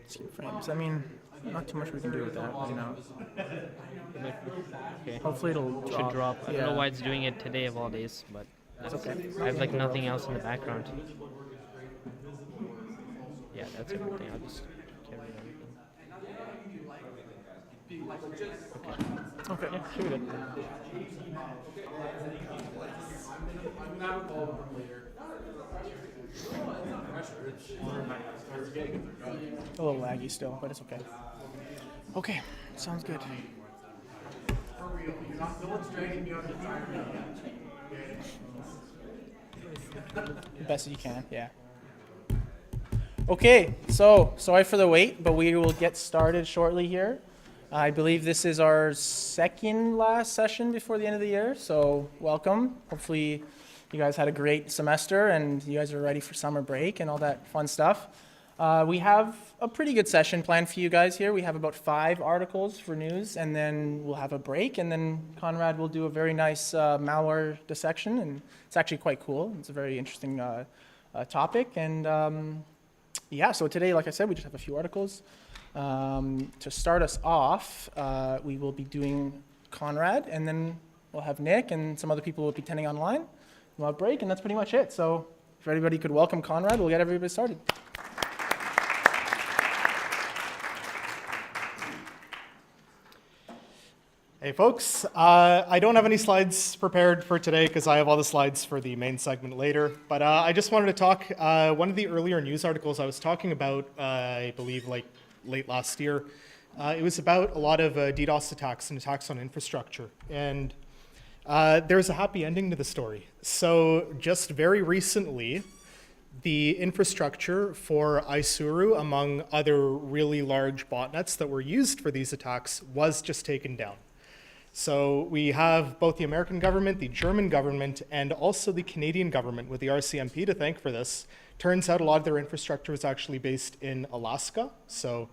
See frames. I mean, not too much we can do with that right now. Okay. Hopefully it'll It drop. should drop. I don't Yeah. know why it's doing it today of all days, but It's okay. I have like nothing else in the background. Yeah, that's everything. I'll just carry everything. Okay. Yeah, should be good. A little laggy still, but it's okay. Okay, sounds good. Best you can, yeah. Okay, so sorry for the wait, but we will get started shortly here. I believe this is our second last session before the end of the year, so welcome. Hopefully you guys had a great semester and you guys are ready for summer break and all that fun stuff. We have a pretty good session planned for you guys here. We have about 5 articles for news, and then we'll have a break, and then Conrad will do a very nice malware dissection, and it's actually quite cool. It's a very interesting topic, and yeah, so today, like I said, we just have a few articles. To start us off, we will be doing Conrad, and then we'll have Nick, and some other people will be attending online. We'll have a break, and that's pretty much it. So if everybody could welcome Conrad, we'll get everybody started. Hey folks, I don't have any slides prepared for today because I have all the slides for the main segment later, but I just wanted to talk, one of the earlier news articles I was talking about, I believe like late last year, it was about a lot of DDoS attacks and attacks on infrastructure, and there's a happy ending to the story. So just very recently, the infrastructure for ISSuru, among other really large botnets that were used for these attacks, was just taken down. So we have both the American government, the German government, and also the Canadian government with the RCMP to thank for this. Turns out a lot of their infrastructure is actually based in Alaska. So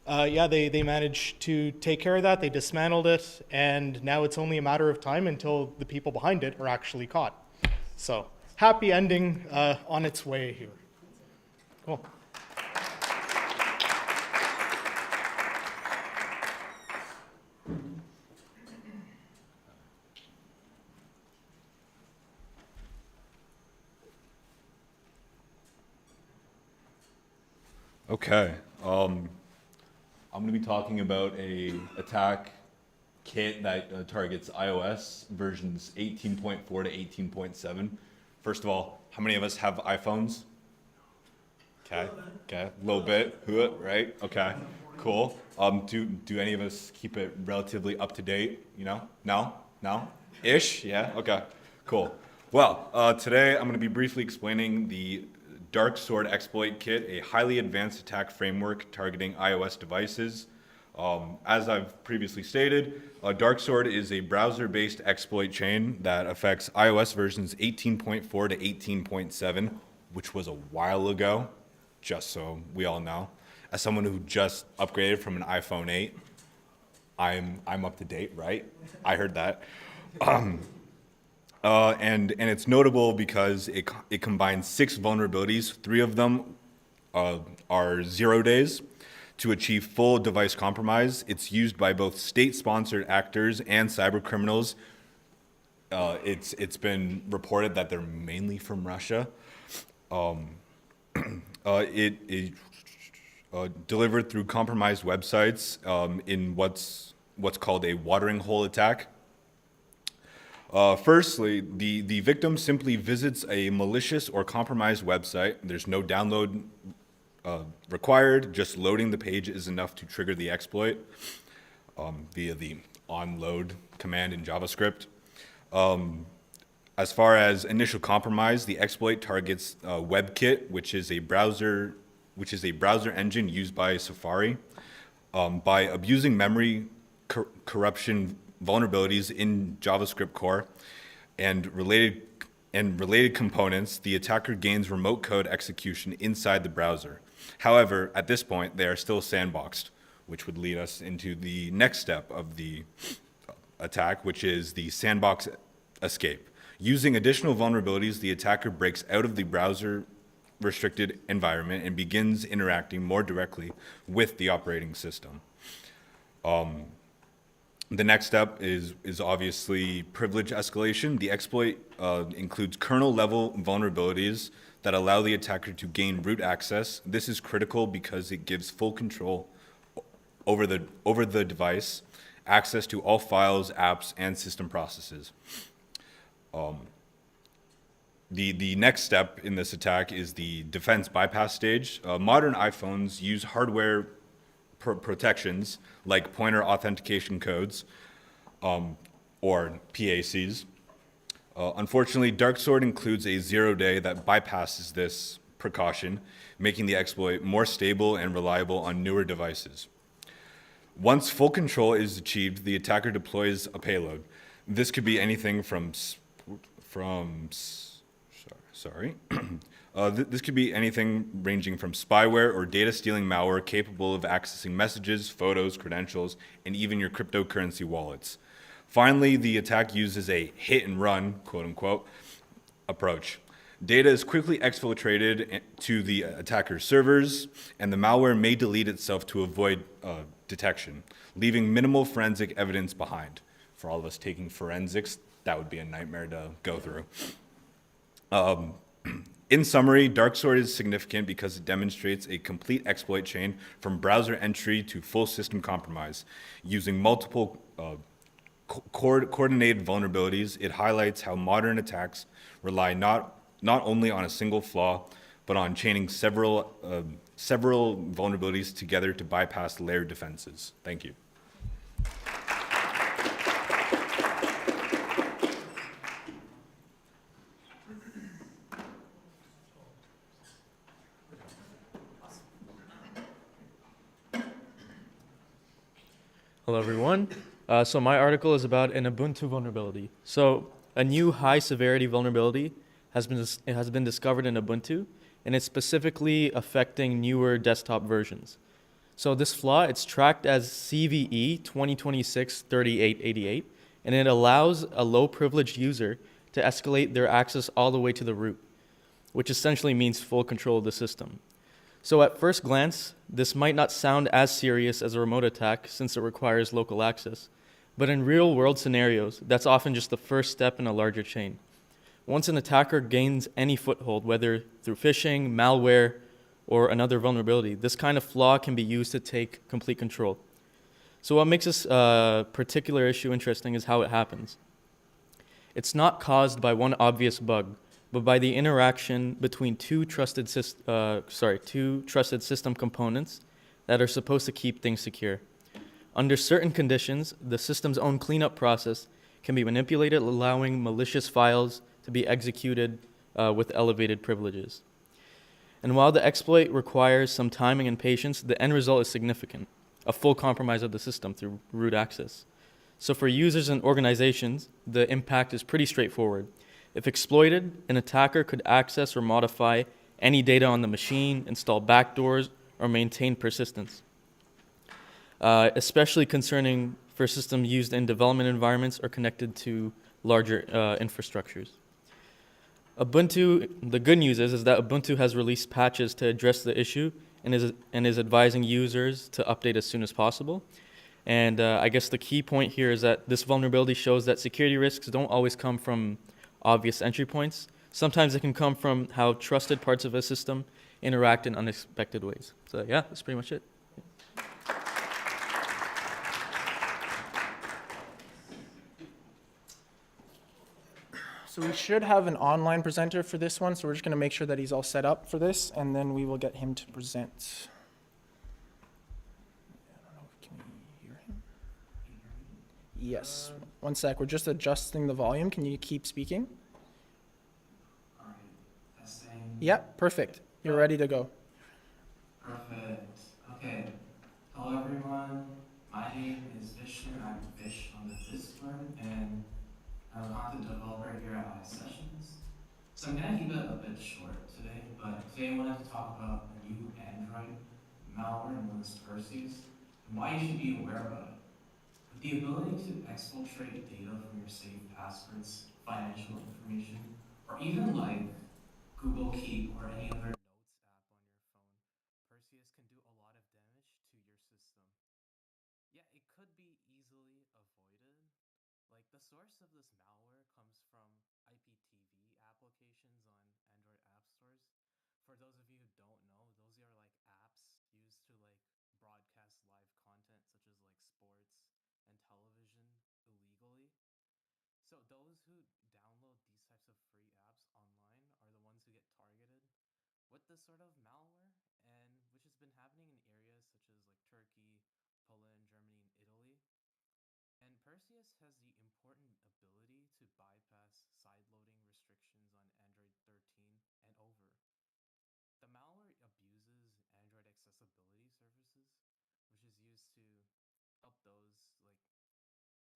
yeah, they managed to take care of that. They dismantled it, and now it's only a matter of time until the people behind it are actually caught. So happy ending on its way here. Cool. Okay, I'm going to be talking about a attack kit that targets iOS versions 18.4 to 18.7. First of all, how many of us have iPhones? Okay, a little bit, right? Okay, cool. Do any of us keep it relatively up to date? You know, no, ish, yeah, okay, cool. Well, today I'm going to be briefly explaining the Dark Sword Exploit Kit, a highly advanced attack framework targeting iOS devices. As I've previously stated, Dark Sword is a browser-based exploit chain that affects iOS versions 18.4 to 18.7, which was a while ago, just so we all know. As someone who just upgraded from an iPhone 8, I'm up to date, right? I heard that. And it's notable because it combines 6 vulnerabilities. 3 of them are 0 days to achieve full device compromise. It's used by both state-sponsored actors and cyber criminals. It's been reported that they're mainly from Russia. It delivered through compromised websites in what's called a watering hole attack. Firstly, the victim simply visits a malicious or compromised website. There's no download required. Just loading the page is enough to trigger the exploit via the onload command in JavaScript. As far as initial compromise, the exploit targets WebKit, which is a browser engine used by Safari. By abusing memory corruption vulnerabilities in JavaScript core and related components, the attacker gains remote code execution inside the browser. However, at this point, they are still sandboxed, which would lead us into the next step of the attack, which is the sandbox escape. Using additional vulnerabilities, the attacker breaks out of the browser restricted environment and begins interacting more directly with the operating system. The next step is obviously privilege escalation. The exploit includes kernel-level vulnerabilities that allow the attacker to gain root access. This is critical because it gives full control over the device, access to all files, apps, and system processes. The next step in this attack is the defense bypass stage. Modern iPhones use hardware protections like pointer authentication codes, or PACs. Unfortunately, DarkSword includes a 0-day that bypasses this precaution, making the exploit more stable and reliable on newer devices. Once full control is achieved, the attacker deploys a payload. This could be anything this could be anything ranging from spyware or data stealing malware capable of accessing messages, photos, credentials, and even your cryptocurrency wallets. Finally, the attack uses a hit and run, quote unquote, approach. Data is quickly exfiltrated to the attacker's servers, and the malware may delete itself to avoid detection, leaving minimal forensic evidence behind. For all of us taking forensics, that would be a nightmare to go through. In summary, DarkSword is significant because it demonstrates a complete exploit chain from browser entry to full system compromise. Using multiple coordinated vulnerabilities, it highlights how modern attacks rely not only on a single flaw, but on chaining several vulnerabilities together to bypass layered defenses. Thank you. Hello, everyone. So my article is about an Ubuntu vulnerability. So a new high-severity vulnerability has been discovered in Ubuntu, and it's specifically affecting newer desktop versions. So this flaw, it's tracked as CVE 2026-3888, and it allows a low-privileged user to escalate their access all the way to the root, which essentially means full control of the system. So at first glance, this might not sound as serious as a remote attack since it requires local access. But in real-world scenarios, that's often just the first step in a larger chain. Once an attacker gains any foothold, whether through phishing, malware, or another vulnerability, this kind of flaw can be used to take complete control. So what makes this particular issue interesting is how it happens. It's not caused by one obvious bug, but by the interaction between two trusted system components that are supposed to keep things secure. Under certain conditions, the system's own cleanup process can be manipulated, allowing malicious files to be executed with elevated privileges. And while the exploit requires some timing and patience, the end result is significant, a full compromise of the system through root access. So for users and organizations, the impact is pretty straightforward. If exploited, an attacker could access or modify any data on the machine, install backdoors, or maintain persistence. Especially concerning for systems used in development environments or connected to larger infrastructures. Ubuntu, the good news is that Ubuntu has released patches to address the issue and is advising users to update as soon as possible. And I guess the key point here is that this vulnerability shows that security risks don't always come from obvious entry points. Sometimes it can come from how trusted parts of a system interact in unexpected ways. So yeah, that's pretty much it. So we should have an online presenter for this one, so we're just going to make sure that he's all set up for this, and then we will get him to present. I don't know, can we hear him? Yes. One sec, we're just adjusting the volume. Can you keep speaking? All right, testing. Yeah, perfect. You're ready to go. Perfect. Okay. Hello, everyone. My name is Vishnu. I'm Vish on the Discord, and I'm a content developer here at ISSessions. So I'm going to keep it a bit short today, but today I wanted to talk about a new Android malware known as Perseus and why you should be aware of it. With the ability to exfiltrate data from your saved passwords, financial information, or even like Google Keep or any other the source of this malware comes from IPTV applications on Android app stores. For those of you who don't know, those are like apps used to like broadcast live content such as like sports and television illegally. So those who download these types of free apps online are the ones who get targeted with this sort of malware, and which has been happening in areas such as like Turkey, Poland, Germany, and Italy. And Perseus has the important ability to bypass sideloading restrictions on Android 13 and over. The malware abuses Android accessibility services, which is used to help those like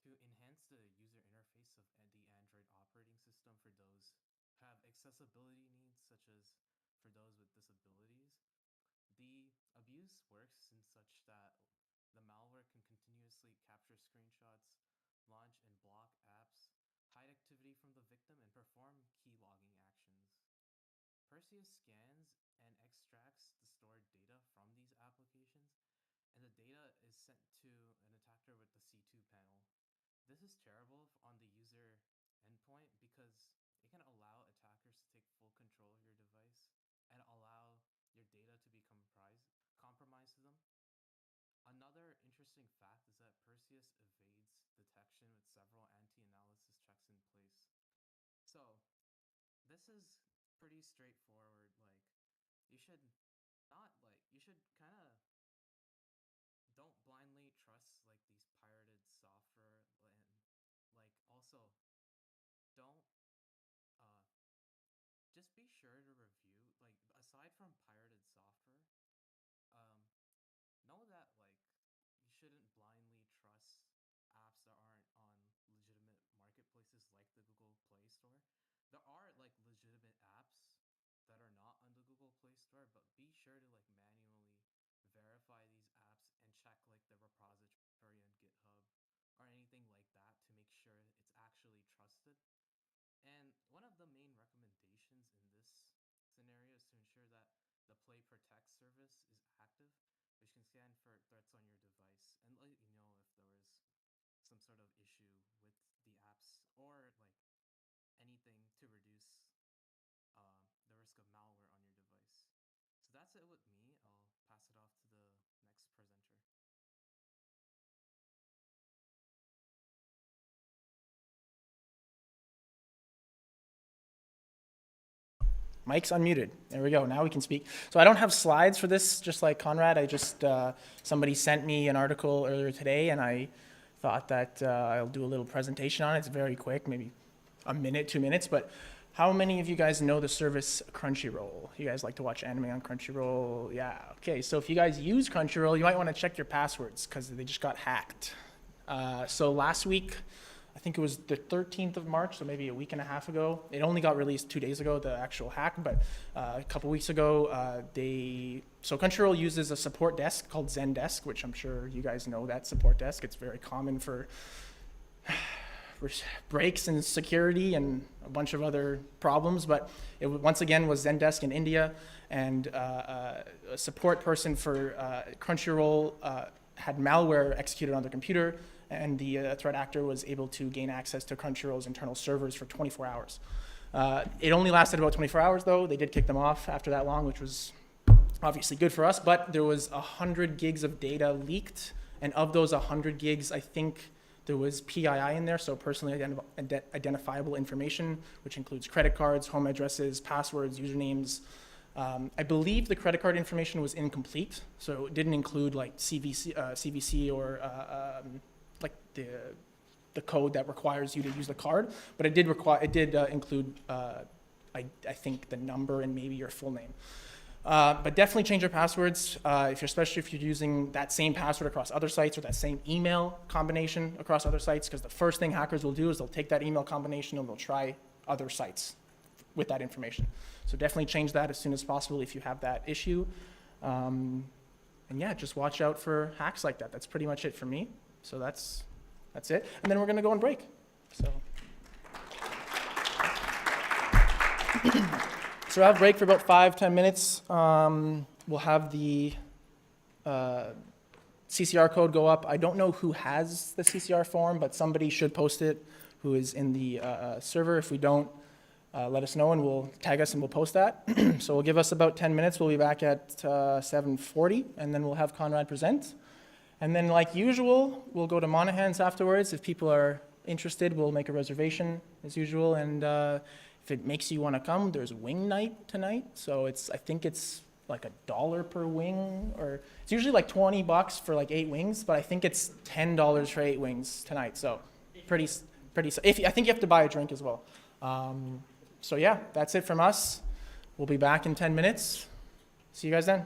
to enhance the user interface of the Android operating system for those who have accessibility needs, such as for those with disabilities. The abuse works in such that the malware can continuously capture screenshots, launch and block apps, hide activity from the victim, and perform key logging actions. Perseus scans and extracts the stored data from these applications, and the data is sent to an attacker with the C2 panel. This is terrible on the user endpoint because it can allow attackers to take full control of your device and allow your data to be compromised to them. Another interesting fact is that Perseus evades detection with several anti-analysis checks in place. So this is pretty straightforward. Like you should you should kind of don't blindly trust like these pirated software, and like also don't uh just be sure to review, like, aside from pirated software, um know that like you shouldn't blindly trust apps that aren't on legitimate marketplaces like the Google Play Store. There are like legitimate apps that are not on the Google Play Store, but be sure to like manually verify these apps and check like the repository on GitHub or anything like that to make sure it's actually trusted. And one of the main recommendations in this scenario is to ensure that the Play Protect service is active, which can scan for threats on your device and let you know if there was some sort of issue with the apps or like anything to reduce the risk of malware on your device. So that's it with me. I'll pass it off to the next presenter. Mic's unmuted. There we go. Now we can speak. So I don't have slides for this, just like Conrad. I just, somebody sent me an article earlier today, and I thought that I'll do a little presentation on it. It's very quick, maybe a minute, 2 minutes. But how many of you guys know the service Crunchyroll? You guys like to watch anime on Crunchyroll? Yeah. Okay. So if you guys use Crunchyroll, you might want to check your passwords because they just got hacked. So last week, I think it was the 13th of March, so maybe a week and a half ago. It only got released 2 days ago, the actual hack, but a couple weeks ago, so Crunchyroll uses a support desk called Zendesk, which I'm sure you guys know that support desk. It's very common for breaks and security and a bunch of other problems, but it once again was Zendesk in India, and a support person for Crunchyroll had malware executed on their computer, and the threat actor was able to gain access to Crunchyroll's internal servers for 24 hours. It only lasted about 24 hours, though. They did kick them off after that long, which was obviously good for us, but there was 100 gigs of data leaked, and of those 100 gigs, I think there was PII in there, so personally identifiable information, which includes credit cards, home addresses, passwords, usernames. I believe the credit card information was incomplete, so it didn't include like CVC or like the code that requires you to use the card, but it did include I think the number and maybe your full name. But definitely change your passwords, especially if you're using that same password across other sites or that same email combination across other sites, because the first thing hackers will do is they'll take that email combination and they'll try other sites with that information. So definitely change that as soon as possible if you have that issue. And yeah, just watch out for hacks like that. That's pretty much it for me. So that's it. And then we're going to go on break. So we'll have a break for about 5-10 minutes. We'll have the CCR code go up. I don't know who has the CCR form, but somebody should post it who is in the server. If we don't, let us know and we'll tag us and we'll post that. So we'll give us about 10 minutes. We'll be back at 7:40 and then we'll have Conrad present. And then like usual, we'll go to Monahan's afterwards. If people are interested, we'll make a reservation as usual. And if it makes you want to come, there's wing night tonight. So I think it's like $1 per wing, or it's usually like $20 for like 8 wings, but I think it's $10 for 8 wings tonight. So pretty, I think you have to buy a drink as well. So yeah, that's it from us. We'll be back in 10 minutes. See you guys then.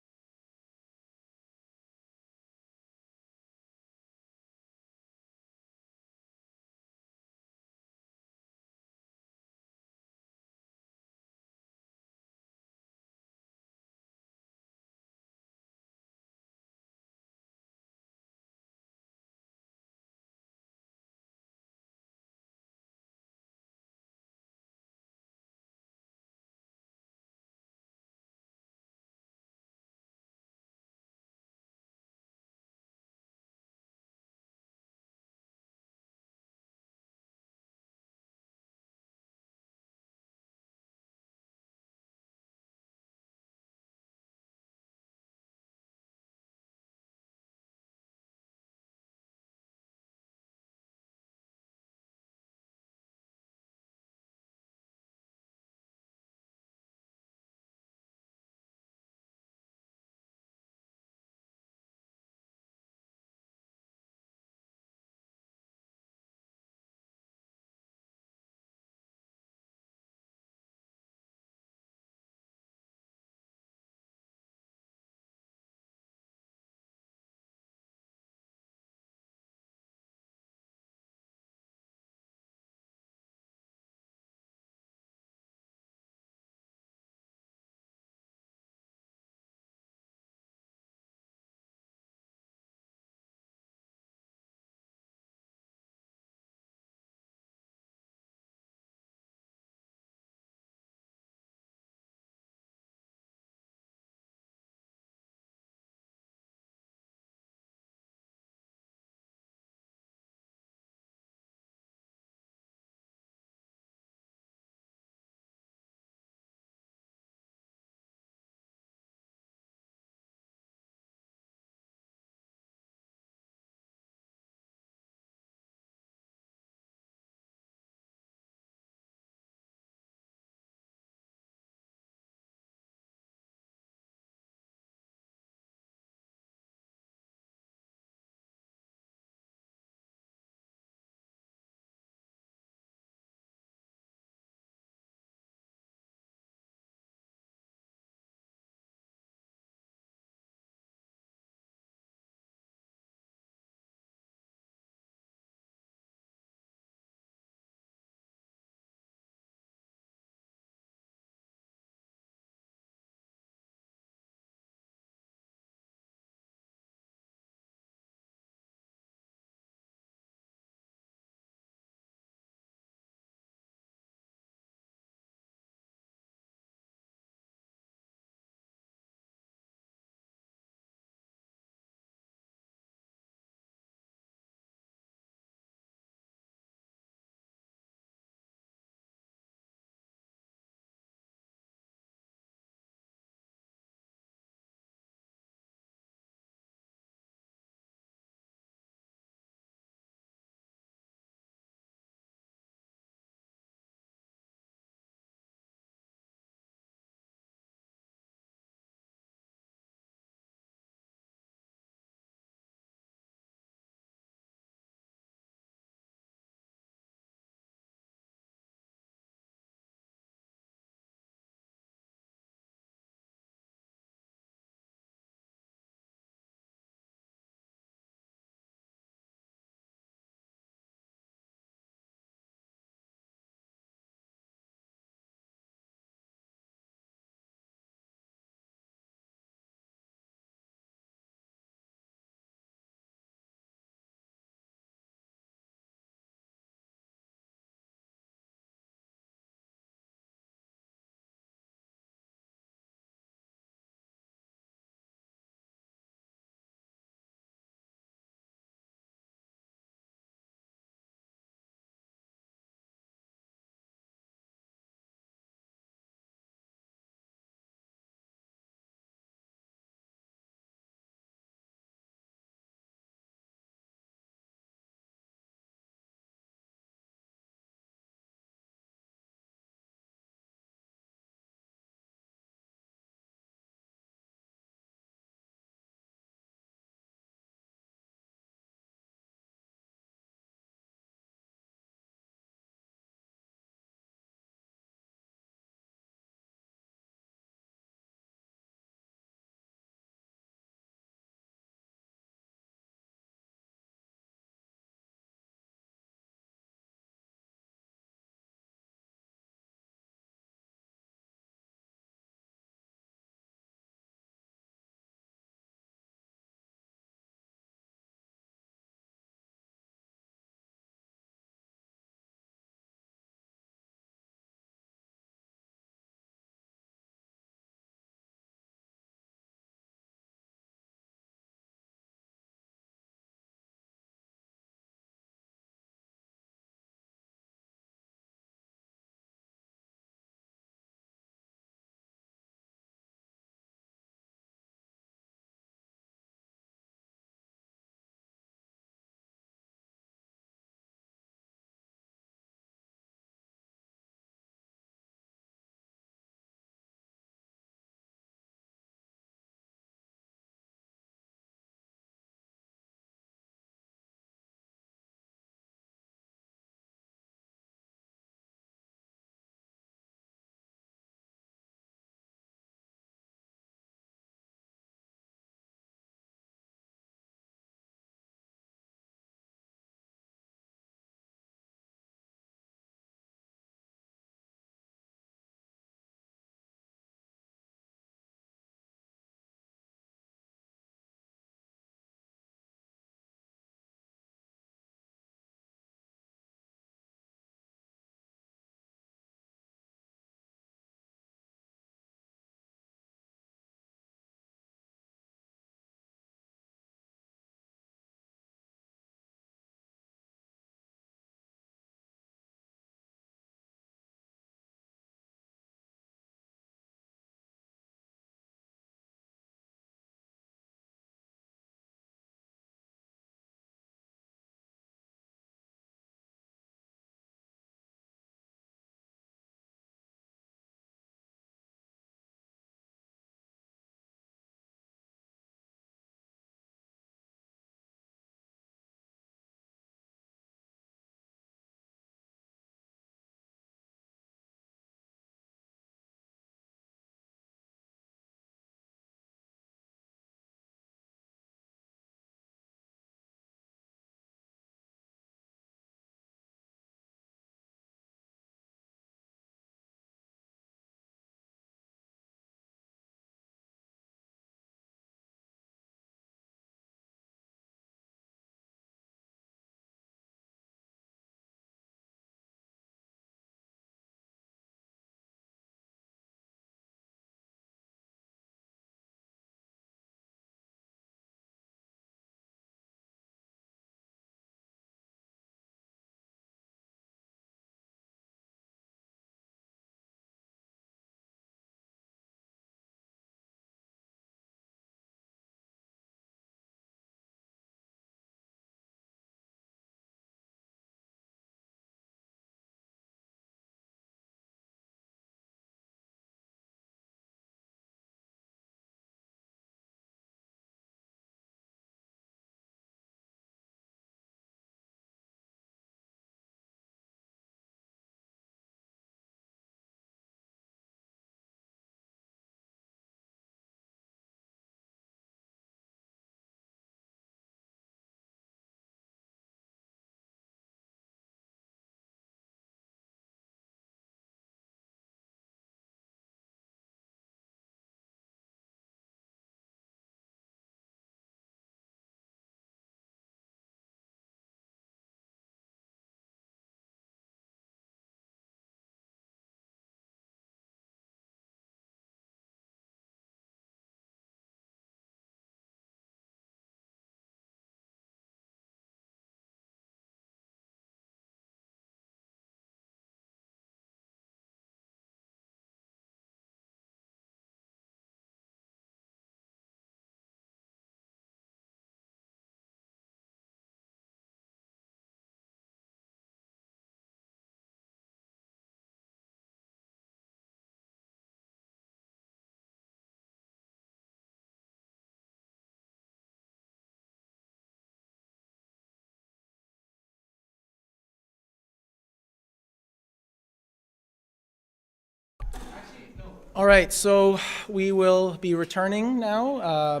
All right, so we will be returning now.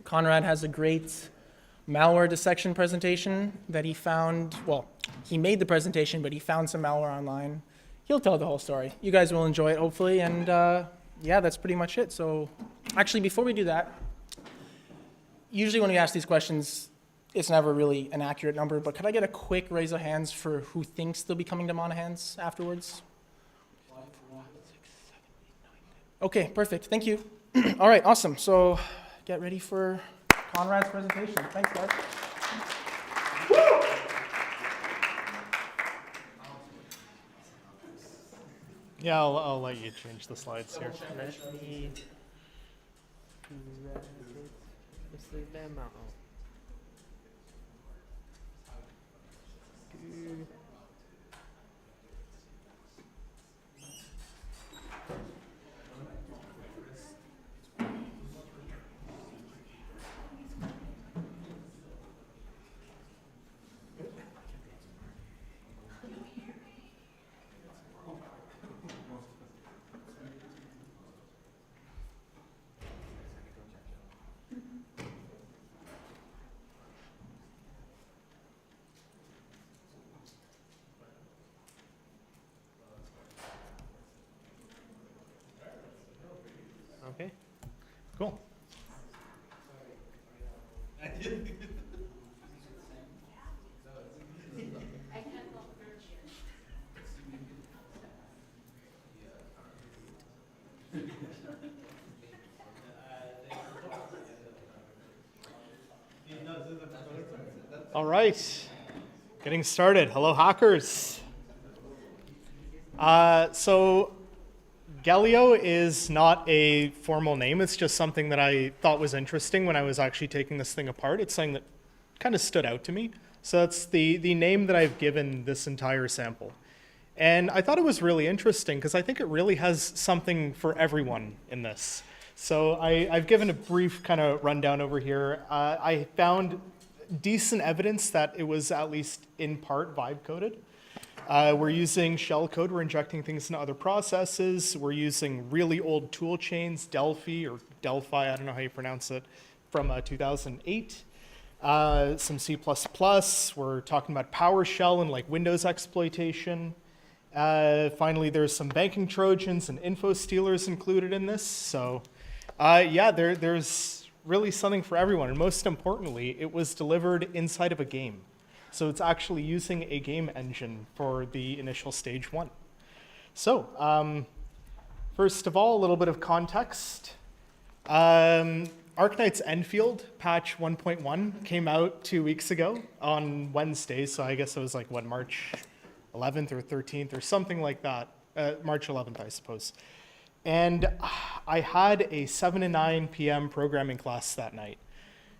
Conrad has a great malware dissection presentation that he found. Well, he made the presentation, but he found some malware online. He'll tell the whole story. You guys will enjoy it, hopefully, and yeah, that's pretty much it. So actually, before we do that, usually when we ask these questions, it's never really an accurate number, but could I get a quick raise of hands for who thinks they'll be coming to Monaghan's afterwards? Okay, perfect. Thank you. All right, awesome. So get ready for Conrad's presentation. Thanks, guys. Yeah, I'll let you change the slides here. Let me just leave them out. Okay, cool. All right, getting started. Hello, hackers. So Galileo is not a formal name. It's just something that I thought was interesting when I was actually taking this thing apart. It's something that kind of stood out to me. So that's the name that I've given this entire sample. And I thought it was really interesting because I think it really has something for everyone in this. So I've given a brief kind of rundown over here. I found decent evidence that it was at least in part vibe coded. We're using shell code. We're injecting things into other processes. We're using really old tool chains, Delphi or Delphi, I don't know how you pronounce it, from 2008. Some C++. We're talking about PowerShell and like Windows exploitation. Finally, there's some banking Trojans and info stealers included in this. So yeah, there's really something for everyone. And most importantly, it was delivered inside of a game. So it's actually using a game engine for the initial stage one. So first of all, a little bit of context. Arknight's Enfield patch 1.1 came out 2 weeks ago on Wednesday. So I guess it was like, what, March 11th or 13th or something like that. March 11th, I suppose. And I had a 7 to 9 p.m. programming class that night.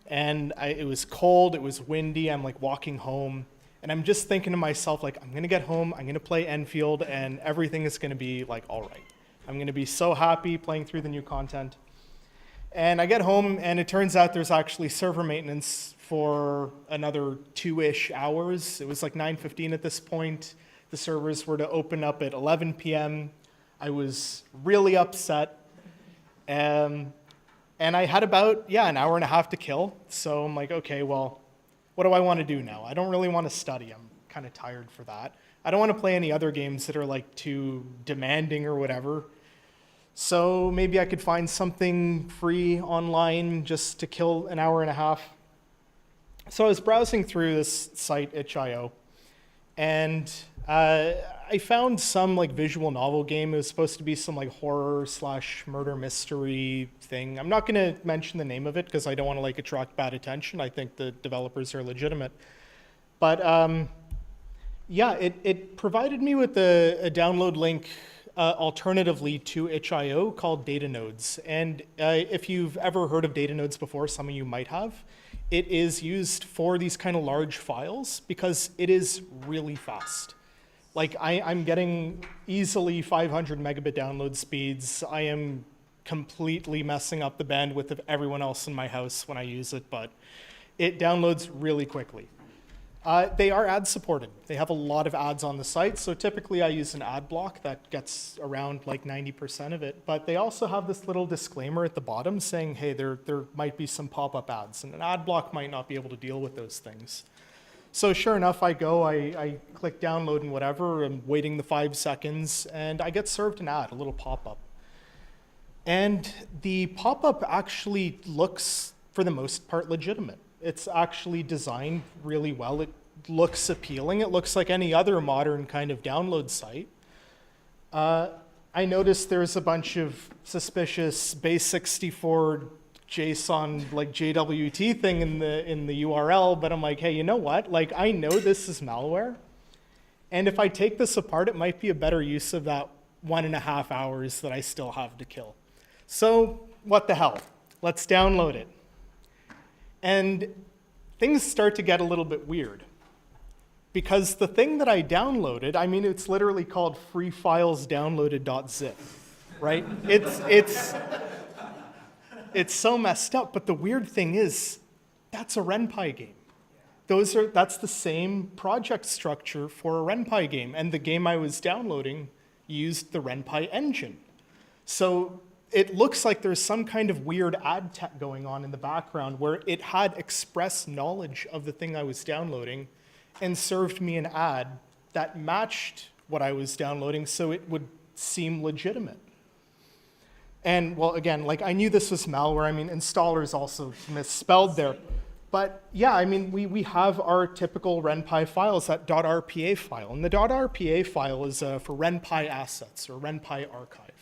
And it was cold, it was windy, I'm like walking home, and I'm just thinking to myself, like, I'm gonna get home, I'm gonna play Enfield, and everything is gonna be like, all right. I'm gonna be so happy playing through the new content. And I get home, and it turns out there's actually server maintenance for another 2-ish hours. It was like 9:15 at this point. The servers were to open up at 11 p.m. I was really upset. And I had about, an hour and a half to kill. So I'm like, okay, well, what do I want to do now? I don't really want to study. I'm kind of tired for that. I don't want to play any other games that are like too demanding or whatever. So maybe I could find something free online just to kill an hour and a half. So I was browsing through this site, itch.io, and I found some like visual novel game. It was supposed to be some like horror / murder mystery thing. I'm not going to mention the name of it because I don't want to like attract bad attention. I think the developers are legitimate. But yeah, it provided me with a download link alternatively to itch.io called Data Nodes. And if you've ever heard of Data Nodes before, some of you might have, it is used for these kind of large files because it is really fast. Like I'm getting easily 500 megabit download speeds. I am completely messing up the bandwidth of everyone else in my house when I use it, but it downloads really quickly. They are ad supported. They have a lot of ads on the site, so typically I use an ad block that gets around like 90% of it. But they also have this little disclaimer at the bottom saying, hey, there might be some pop-up ads, and an ad block might not be able to deal with those things. So sure enough, I click download and whatever, I'm waiting the 5 seconds, and I get served an ad, a little pop-up. And the pop-up actually looks, for the most part, legitimate. It's actually designed really well. It looks appealing. It looks like any other modern kind of download site. I noticed there's a bunch of suspicious base64 JSON, like JWT thing in the URL, but I'm like, hey, you know what? Like, I know this is malware, and if I take this apart, it might be a better use of that 1.5 hours that I still have to kill. So what the hell? Let's download it. And things start to get a little bit weird. Because the thing that I downloaded, I mean, it's literally called freefilesdownloaded.zip, right? It's so messed up, but the weird thing is, that's a RenPy game. That's the same project structure for a RenPy game, and the game I was downloading used the RenPy engine. So it looks like there's some kind of weird ad tech going on in the background where it had express knowledge of the thing I was downloading and served me an ad that matched what I was downloading so it would seem legitimate. And well, again, like I knew this was malware. I mean, installers also misspelled there. But yeah, I mean, we have our typical RenPy files, that .rpa file. And the .rpa file is for RenPy assets or RenPy archive.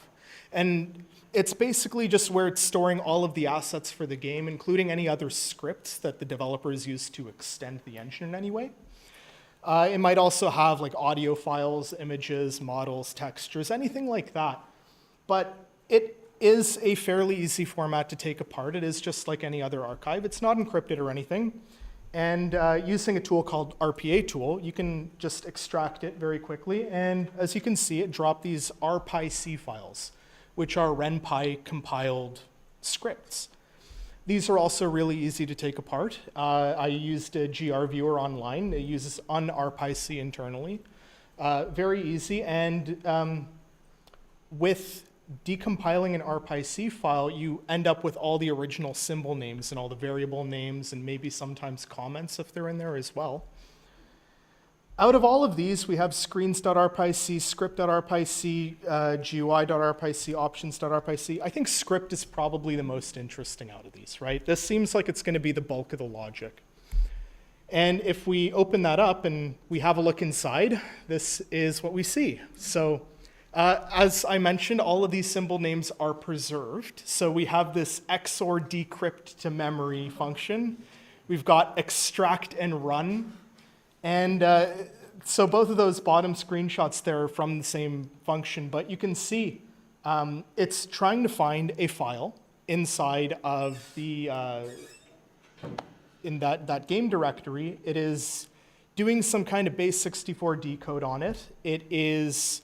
And it's basically just where it's storing all of the assets for the game, including any other scripts that the developers use to extend the engine in any way. It might also have like audio files, images, models, textures, anything like that. But it is a fairly easy format to take apart. It is just like any other archive. It's not encrypted or anything. And using a tool called RPA tool, you can just extract it very quickly. And as you can see, it dropped these RPyC files, which are RenPy compiled scripts. These are also really easy to take apart. I used a GR viewer online. It uses unrpyc internally. Very easy, and with decompiling an RPyC file, you end up with all the original symbol names and all the variable names and maybe sometimes comments if they're in there as well. Out of all of these, we have screens.rpyc, script.rpyc, GUI.rpyc, options.rpyc. I think script is probably the most interesting out of these, right? This seems like it's going to be the bulk of the logic. And if we open that up and we have a look inside, this is what we see. So as I mentioned, all of these symbol names are preserved. So we have this XOR decrypt to memory function. We've got extract and run. And so both of those bottom screenshots there are from the same function, but you can see it's trying to find a file inside of the, in that game directory. It is doing some kind of base64 decode on it. It is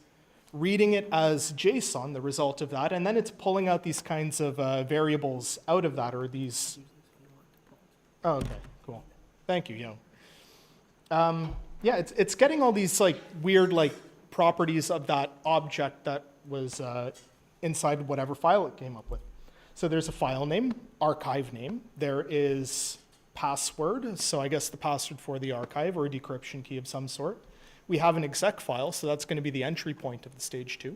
reading it as JSON, the result of that, and then it's pulling out these kinds of variables out of that, or these, oh, okay, cool. Thank you, Yo. Yeah, it's getting all these like weird like properties of that object that was inside whatever file it came up with. So there's a file name, archive name. There is password, so I guess the password for the archive or a decryption key of some sort. We have an exec file, so that's going to be the entry point of the stage 2.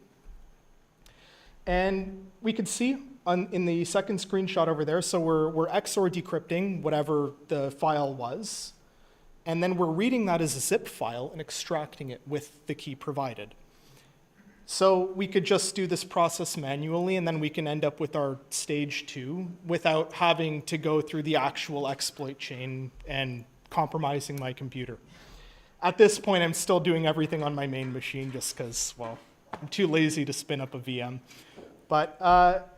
And we could see in the second screenshot over there, so we're XOR decrypting whatever the file was. And then we're reading that as a zip file and extracting it with the key provided. So we could just do this process manually, and then we can end up with our stage 2 without having to go through the actual exploit chain and compromising my computer. At this point, I'm still doing everything on my main machine just because, well, I'm too lazy to spin up a VM. But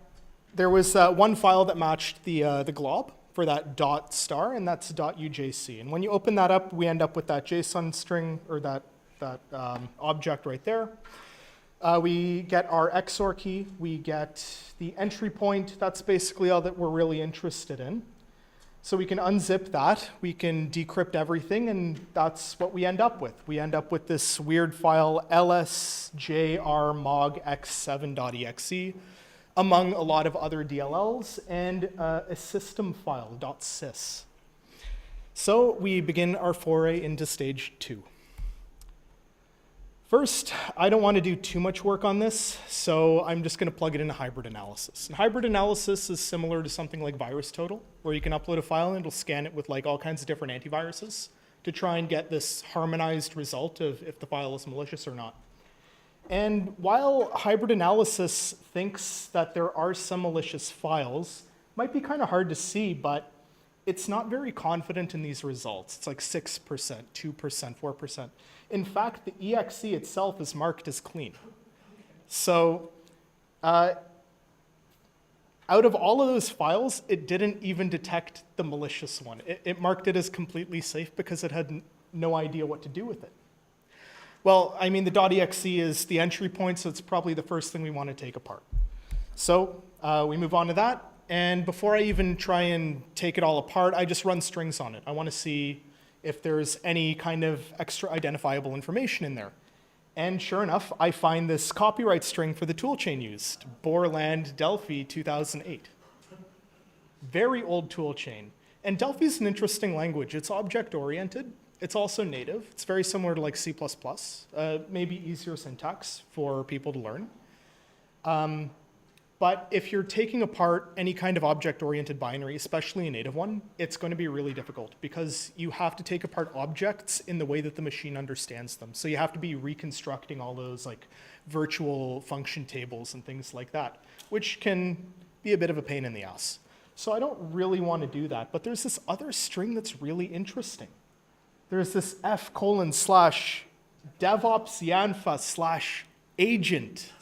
there was one file that matched the glob for that .star, and that's .ujc. And when you open that up, we end up with that JSON string, or that object right there. We get our XOR key. We get the entry point. That's basically all that we're really interested in. So we can unzip that, we can decrypt everything, and that's what we end up with. We end up with this weird file lsjrmogx7.exe, among a lot of other DLLs, and a system file, .sys. So we begin our foray into stage 2. First, I don't want to do too much work on this, so I'm just going to plug it into hybrid analysis. And hybrid analysis is similar to something like VirusTotal, where you can upload a file and it'll scan it with like all kinds of different antiviruses to try and get this harmonized result of if the file is malicious or not. And while hybrid analysis thinks that there are some malicious files, it might be kind of hard to see, but it's not very confident in these results. It's like 6%, 2%, 4%. In fact, the exe itself is marked as clean. So out of all of those files, it didn't even detect the malicious one. It marked it as completely safe because it had no idea what to do with it. Well, I mean, the .exe is the entry point, so it's probably the first thing we want to take apart. So we move on to that. And before I even try and take it all apart, I just run strings on it. I want to see if there's any kind of extra identifiable information in there. And sure enough, I find this copyright string for the toolchain used, Borland Delphi 2008. Very old toolchain. And Delphi is an interesting language. It's object-oriented. It's also native. It's very similar to like C++, maybe easier syntax for people to learn. But if you're taking apart any kind of object-oriented binary, especially a native one, it's going to be really difficult because you have to take apart objects in the way that the machine understands them. So you have to be reconstructing all those like virtual function tables and things like that, which can be a bit of a pain in the ass. So I don't really want to do that. But there's this other string that's really interesting. There's this f:/devopsyanfa/agent/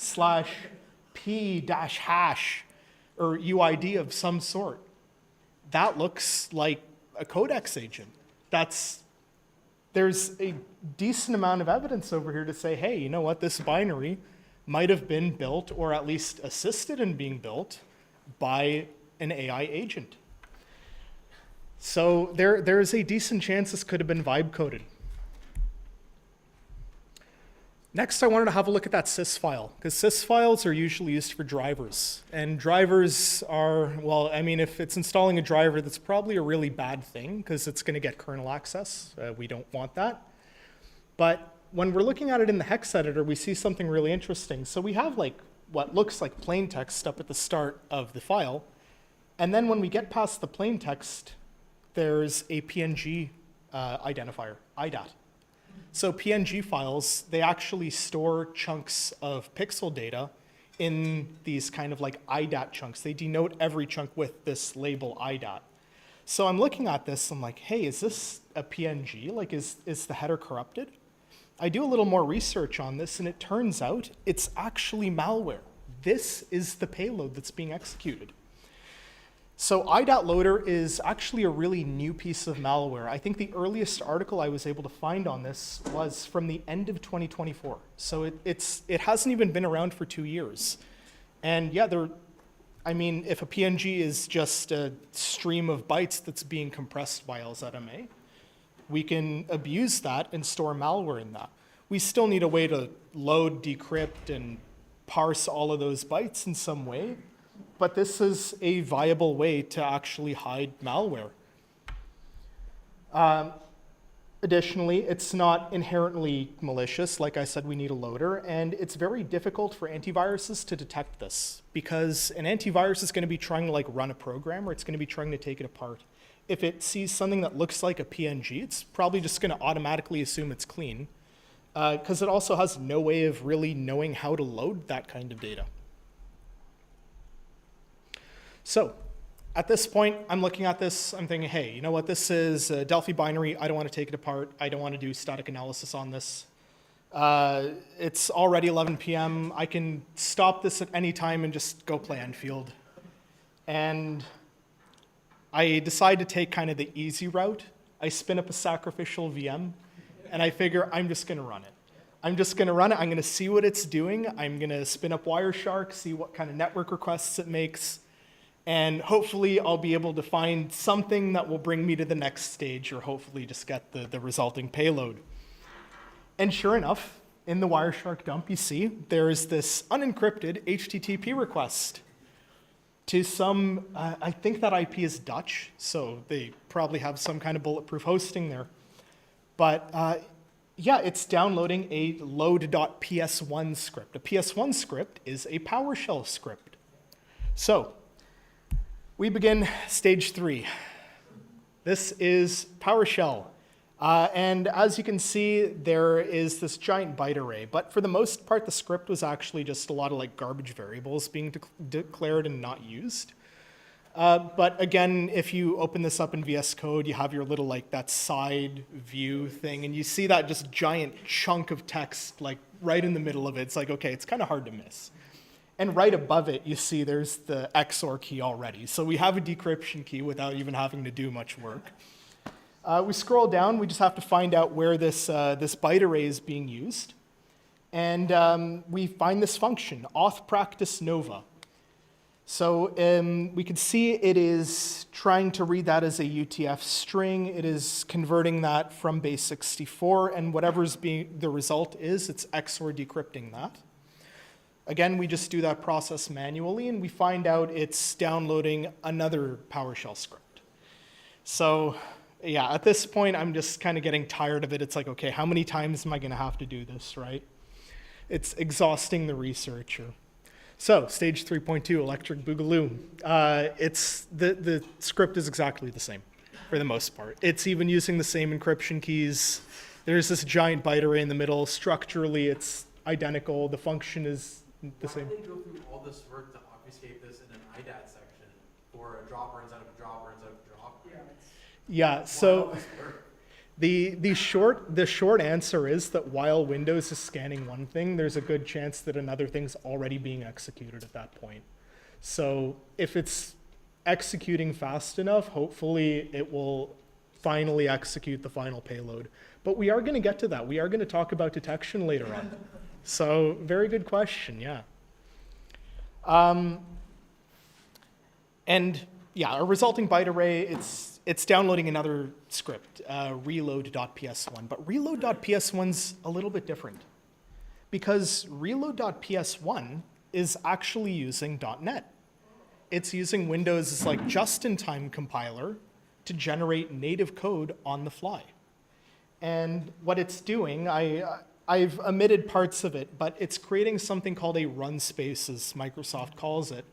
p-hash or UID of some sort. That looks like a codex agent. There's a decent amount of evidence over here to say, hey, you know what, this binary might have been built or at least assisted in being built by an AI agent. So there's a decent chance this could have been vibe coded. Next, I wanted to have a look at that sys file, because sys files are usually used for drivers. And drivers are, well, I mean, if it's installing a driver, that's probably a really bad thing, because it's going to get kernel access. We don't want that. But when we're looking at it in the hex editor, we see something really interesting. So we have like what looks like plain text up at the start of the file. And then when we get past the plain text, there's a PNG identifier, IDAT. So PNG files, they actually store chunks of pixel data in these kind of like IDAT chunks. They denote every chunk with this label IDAT. So I'm looking at this, I'm like, hey, is this a PNG? Like, is the header corrupted? I do a little more research on this, and it turns out it's actually malware. This is the payload that's being executed. So IDAT loader is actually a really new piece of malware. I think the earliest article I was able to find on this was from the end of 2024. So it hasn't even been around for 2 years. And yeah, I mean, if a PNG is just a stream of bytes that's being compressed by LZMA, we can abuse that and store malware in that. We still need a way to load, decrypt, and parse all of those bytes in some way. But this is a viable way to actually hide malware. Additionally, it's not inherently malicious. Like I said, we need a loader, and it's very difficult for antiviruses to detect this because an antivirus is going to be trying to like run a program, or it's going to be trying to take it apart. If it sees something that looks like a PNG, it's probably just going to automatically assume it's clean because it also has no way of really knowing how to load that kind of data. So at this point, I'm looking at this, I'm thinking, hey, you know what, this is a Delphi binary. I don't want to take it apart. I don't want to do static analysis on this. It's already 11 p.m. I can stop this at any time and just go play Enfield. And I decide to take kind of the easy route. I spin up a sacrificial VM, and I figure I'm just going to run it. I'm just going to run it. I'm going to see what it's doing. I'm going to spin up Wireshark, see what kind of network requests it makes. And hopefully I'll be able to find something that will bring me to the next stage, or hopefully just get the resulting payload. And sure enough, in the Wireshark dump, you see there is this unencrypted HTTP request to some, I think that IP is Dutch, so they probably have some kind of bulletproof hosting there. But yeah, it's downloading a load.ps1 script. A PS1 script is a PowerShell script. So we begin stage 3. This is PowerShell. And as you can see, there is this giant byte array. But for the most part, the script was actually just a lot of like garbage variables being declared and not used. But again, if you open this up in VS Code, you have your little like that side view thing, and you see that just giant chunk of text like right in the middle of it. It's like, okay, it's kind of hard to miss. And right above it, you see there's the XOR key already. So we have a decryption key without even having to do much work. We scroll down, we just have to find out where this byte array is being used. And we find this function, auth practice nova. So we can see it is trying to read that as a UTF string. It is converting that from base 64, and whatever's being the result is, it's XOR decrypting that. Again, we just do that process manually, and we find out it's downloading another PowerShell script. So yeah, at this point, I'm just kind of getting tired of it. It's like, okay, how many times am I going to have to do this, right? It's exhausting the researcher. So stage 3.2, Electric Boogaloo. The script is exactly the same for the most part. It's even using the same encryption keys. There's this giant byte array in the middle. Structurally, it's identical. The function is the same. Why did they go through all this work to obfuscate this in an IDAT section for a drop burns out of a drop burns out of a drop? Yeah, so the short answer is that while Windows is scanning one thing, there's a good chance that another thing's already being executed at that point. So if it's executing fast enough, hopefully it will finally execute the final payload. But we are going to get to that. We are going to talk about detection later on. So very good question, yeah. And yeah, a resulting byte array, it's downloading another script, reload.ps1. But reload.ps1's a little bit different, because reload.ps1 is actually using .NET. It's using Windows' like just-in-time compiler to generate native code on the fly. And what it's doing, I've omitted parts of it, but it's creating something called a run space, as Microsoft calls it,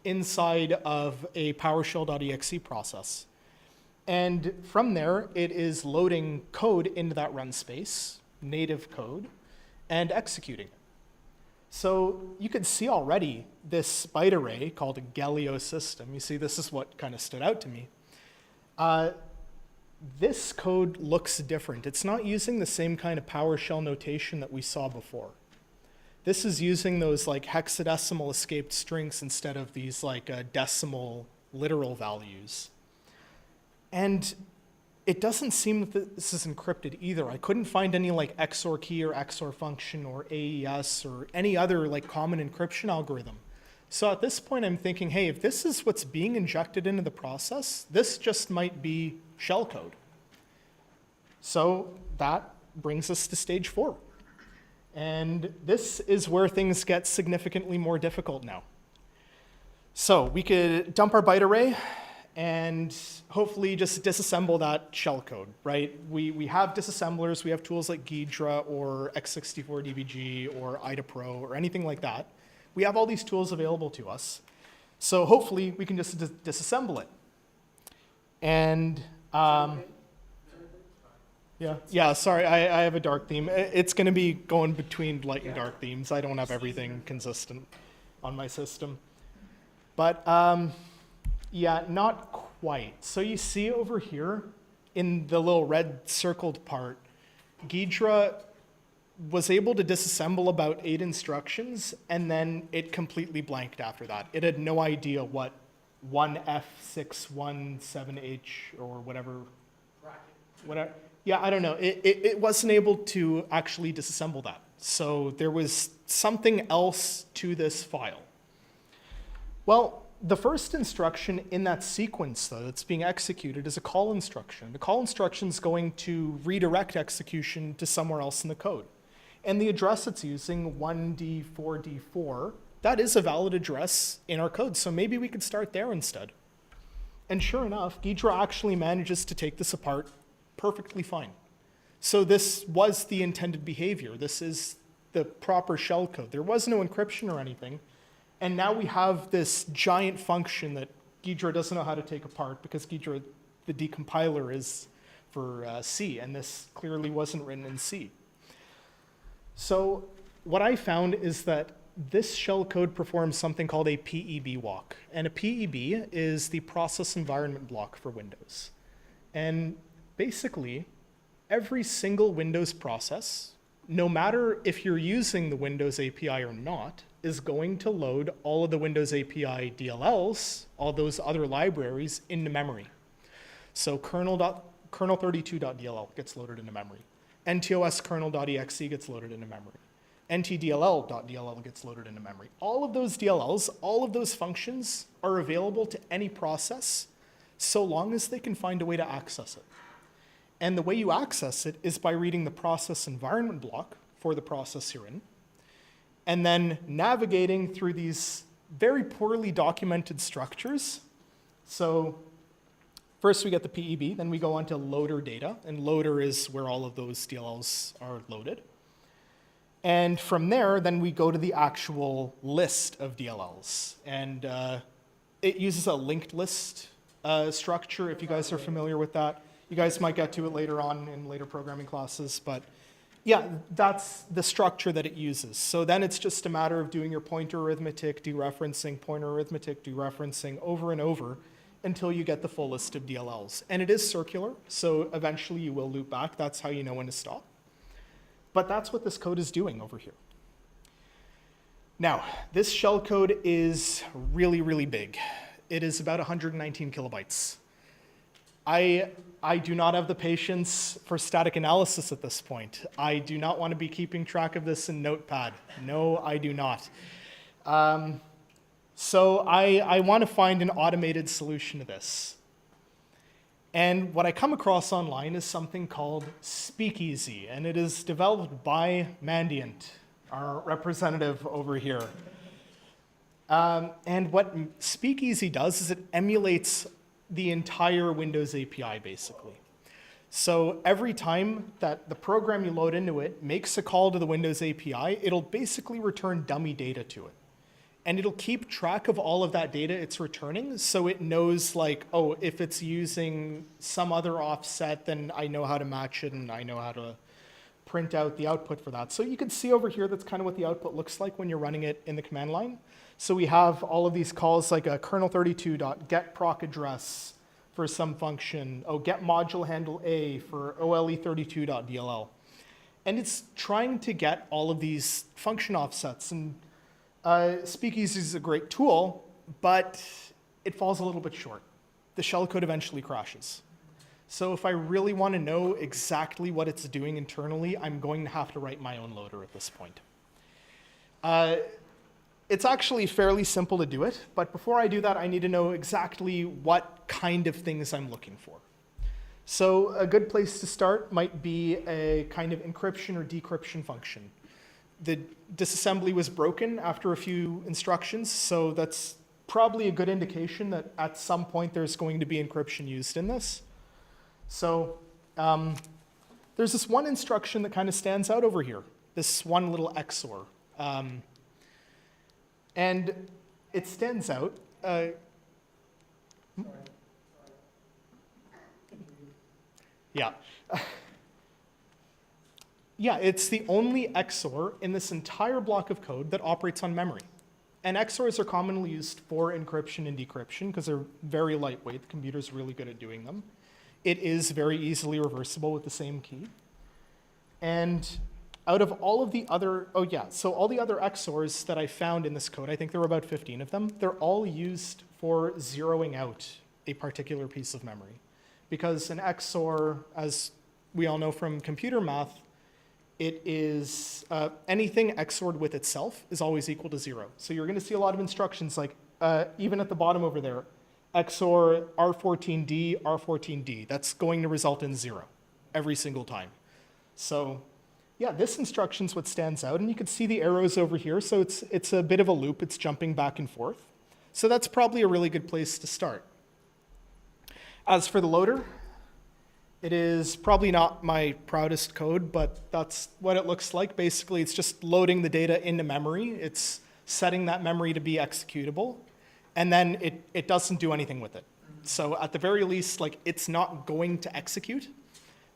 inside of a PowerShell.exe process. And from there, it is loading code into that run space, native code, and executing it. So you can see already this byte array called a Galileo system. You see, this is what kind of stood out to me. This code looks different. It's not using the same kind of PowerShell notation that we saw before. This is using those like hexadecimal escaped strings instead of these like decimal literal values. And it doesn't seem that this is encrypted either. I couldn't find any like XOR key or XOR function or AES or any other like common encryption algorithm. So at this point, I'm thinking, hey, if this is what's being injected into the process, this just might be shellcode. So that brings us to stage 4. And this is where things get significantly more difficult now. So we could dump our byte array and hopefully just disassemble that shellcode, right? We have disassemblers, we have tools like Ghidra or x64dbg or IDA Pro or anything like that. We have all these tools available to us. So hopefully we can just disassemble it. And yeah, sorry, I have a dark theme. It's gonna be going between light and dark themes. I don't have everything consistent on my system. But yeah, not quite. So you see over here in the little red circled part, Ghidra was able to disassemble about 8 instructions, and then it completely blanked after that. It had no idea what 1F617H or whatever. Yeah, I don't know. It wasn't able to actually disassemble that. So there was something else to this file. Well, the first instruction in that sequence, though, that's being executed is a call instruction. The call instruction is going to redirect execution to somewhere else in the code. And the address it's using, 1D4D4, that is a valid address in our code, so maybe we could start there instead. And sure enough, Ghidra actually manages to take this apart perfectly fine. So this was the intended behavior. This is the proper shell code. There was no encryption or anything. And now we have this giant function that Ghidra doesn't know how to take apart because Ghidra, the decompiler, is for C, and this clearly wasn't written in C. So what I found is that this shell code performs something called a PEB walk. And a PEB is the process environment block for Windows. And basically, every single Windows process, no matter if you're using the Windows API or not, is going to load all of the Windows API DLLs, all those other libraries, into memory. So kernel32.dll gets loaded into memory. NTOS kernel.exe gets loaded into memory. ntdll.dll gets loaded into memory. All of those DLLs, all of those functions are available to any process so long as they can find a way to access it. And the way you access it is by reading the process environment block for the process you're in, and then navigating through these very poorly documented structures. So first we get the PEB, then we go on to loader data, and loader is where all of those DLLs are loaded. And from there, then we go to the actual list of DLLs. And it uses a linked list structure, if you guys are familiar with that. You guys might get to it later on in later programming classes, but yeah, that's the structure that it uses. So then it's just a matter of doing your pointer arithmetic, dereferencing, pointer arithmetic, dereferencing over and over until you get the full list of DLLs. And it is circular, so eventually you will loop back. That's how you know when to stop. But that's what this code is doing over here. Now, this shell code is really, really big. It is about 119 kilobytes. I do not have the patience for static analysis at this point. I do not want to be keeping track of this in Notepad. No, I do not. So I want to find an automated solution to this. And what I come across online is something called Speakeasy, and it is developed by Mandiant, our representative over here. And what Speakeasy does is it emulates the entire Windows API, basically. So every time that the program you load into it makes a call to the Windows API, it'll basically return dummy data to it. And it'll keep track of all of that data it's returning, so it knows, like, oh, if it's using some other offset, then I know how to match it, and I know how to print out the output for that. So you can see over here, that's kind of what the output looks like when you're running it in the command line. So we have all of these calls, like a kernel32.getProcAddress for some function, get module handle A for ole32.dll. And it's trying to get all of these function offsets. And Speakeasy is a great tool, but it falls a little bit short. The shellcode eventually crashes. So if I really want to know exactly what it's doing internally, I'm going to have to write my own loader at this point. It's actually fairly simple to do it, but before I do that, I need to know exactly what kind of things I'm looking for. So a good place to start might be a kind of encryption or decryption function. The disassembly was broken after a few instructions, so that's probably a good indication that at some point there's going to be encryption used in this. So there's this one instruction that kind of stands out over here, this one little XOR. And it stands out. Yeah. Yeah, it's the only XOR in this entire block of code that operates on memory. And XORs are commonly used for encryption and decryption because they're very lightweight. The computer's really good at doing them. It is very easily reversible with the same key. And out of all of the other, so all the other XORs that I found in this code, I think there were about 15 of them, they're all used for zeroing out a particular piece of memory. Because an XOR, as we all know from computer math, it is anything XORed with itself is always equal to 0. So you're going to see a lot of instructions like even at the bottom over there, XOR R14D, R14D. That's going to result in 0 every single time. So yeah, this instruction's what stands out, and you can see the arrows over here, so it's a bit of a loop. It's jumping back and forth. So that's probably a really good place to start. As for the loader, it is probably not my proudest code, but that's what it looks like. Basically, it's just loading the data into memory. It's setting that memory to be executable, and then it doesn't do anything with it. So at the very least, like, it's not going to execute,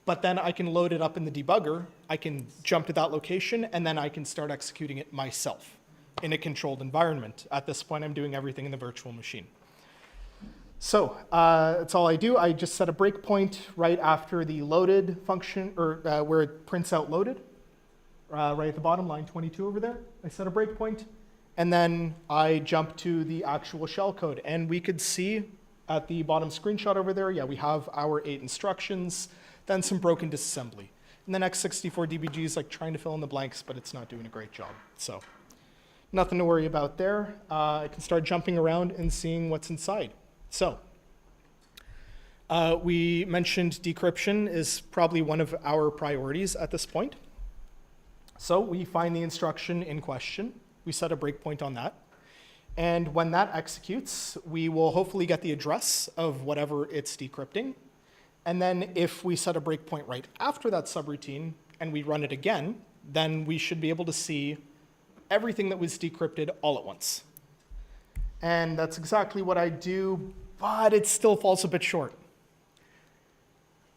but then I can load it up in the debugger, I can jump to that location, and then I can start executing it myself in a controlled environment. At this point, I'm doing everything in the virtual machine. So that's all I do. I just set a breakpoint right after the loaded function, or where it prints out loaded, right at the bottom, line 22 over there. I set a breakpoint, and then I jump to the actual shell code. And we could see at the bottom screenshot over there, yeah, we have our 8 instructions, then some broken disassembly. And the next 64 DBG is like trying to fill in the blanks, but it's not doing a great job. So nothing to worry about there. I can start jumping around and seeing what's inside. So we mentioned decryption is probably one of our priorities at this point. So we find the instruction in question. We set a breakpoint on that. And when that executes, we will hopefully get the address of whatever it's decrypting. And then if we set a breakpoint right after that subroutine and we run it again, then we should be able to see everything that was decrypted all at once. And that's exactly what I do, but it still falls a bit short.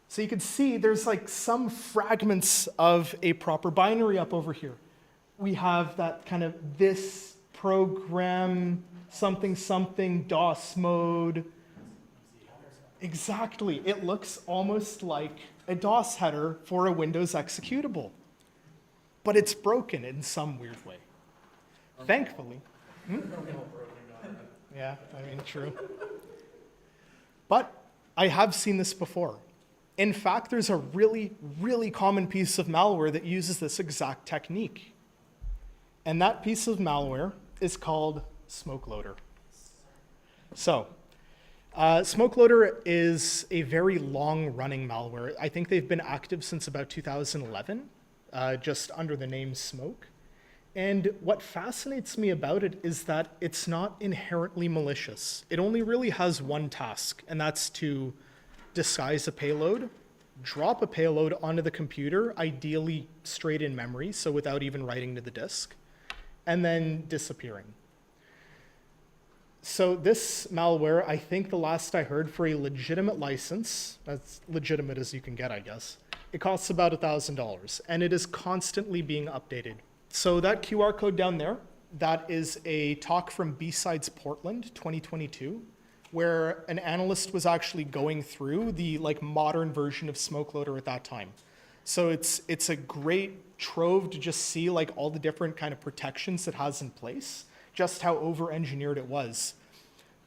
So you can see there's like some fragments of a proper binary up over here. We have that kind of this program, something, something, DOS mode. Exactly. It looks almost like a DOS header for a Windows executable, but it's broken in some weird way. Thankfully. Yeah, I mean, true. But I have seen this before. In fact, there's a really, really common piece of malware that uses this exact technique. And that piece of malware is called SmokeLoader. So, SmokeLoader is a very long-running malware. I think they've been active since about 2011, just under the name Smoke. And what fascinates me about it is that it's not inherently malicious. It only really has one task, and that's to disguise a payload, drop a payload onto the computer, ideally straight in memory, so without even writing to the disk, and then disappearing. So this malware, I think the last I heard, for a legitimate license, as legitimate as you can get, I guess, it costs about $1,000, and it is constantly being updated. So that QR code down there, that is a talk from B-Sides Portland 2022, where an analyst was actually going through the like modern version of SmokeLoader at that time. So it's a great trove to just see like all the different kind of protections it has in place, just how over-engineered it was.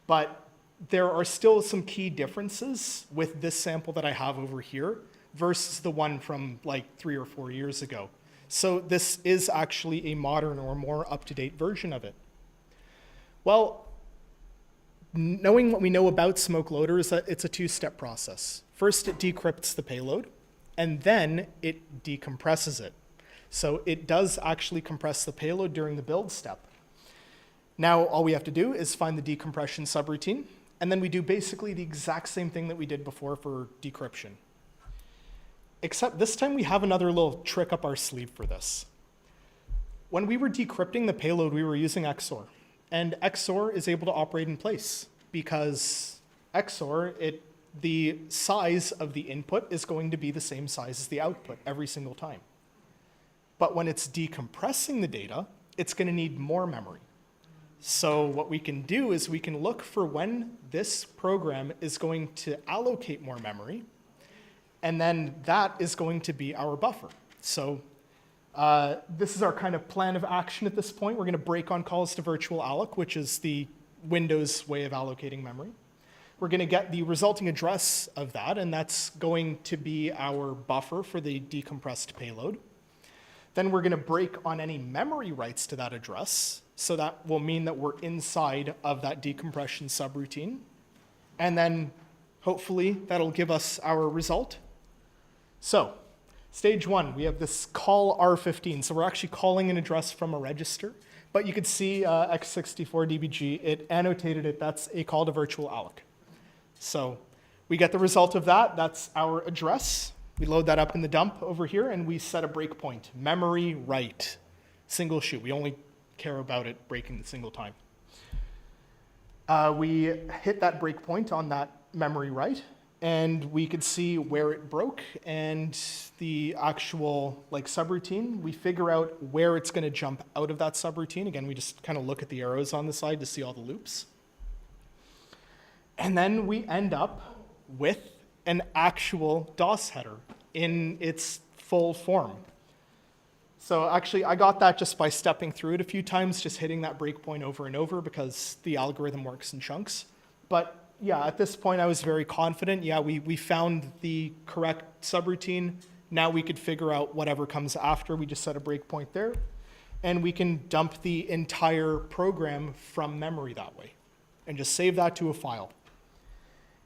But there are still some key differences with this sample that I have over here versus the one from like 3 or 4 years ago. So this is actually a modern or more up-to-date version of it. Well, knowing what we know about SmokeLoader is that it's a two-step process. First, it decrypts the payload, and then it decompresses it. So it does actually compress the payload during the build step. Now, all we have to do is find the decompression subroutine, and then we do basically the exact same thing that we did before for decryption. Except this time we have another little trick up our sleeve for this. When we were decrypting the payload, we were using XOR. And XOR is able to operate in place because XOR, the size of the input is going to be the same size as the output every single time. But when it's decompressing the data, it's going to need more memory. So what we can do is we can look for when this program is going to allocate more memory, and then that is going to be our buffer. So this is our kind of plan of action at this point. We're going to break on calls to virtual alloc, which is the Windows way of allocating memory. We're going to get the resulting address of that, and that's going to be our buffer for the decompressed payload. Then we're going to break on any memory writes to that address. So that will mean that we're inside of that decompression subroutine. And then hopefully that'll give us our result. So stage 1, we have this call R15. So we're actually calling an address from a register. But you could see x64dbg, it annotated it. That's a call to virtual alloc. So we get the result of that. That's our address. We load that up in the dump over here, and we set a breakpoint. Memory write, single shoot. We only care about it breaking the single time. We hit that breakpoint on that memory write, and we could see where it broke and the actual subroutine. We figure out where it's going to jump out of that subroutine. Again, we just kind of look at the arrows on the side to see all the loops. And then we end up with an actual DOS header in its full form. So actually, I got that just by stepping through it a few times, just hitting that breakpoint over and over because the algorithm works in chunks. But yeah, at this point, I was very confident. Yeah, we found the correct subroutine. Now we could figure out whatever comes after. We just set a breakpoint there. And we can dump the entire program from memory that way and just save that to a file.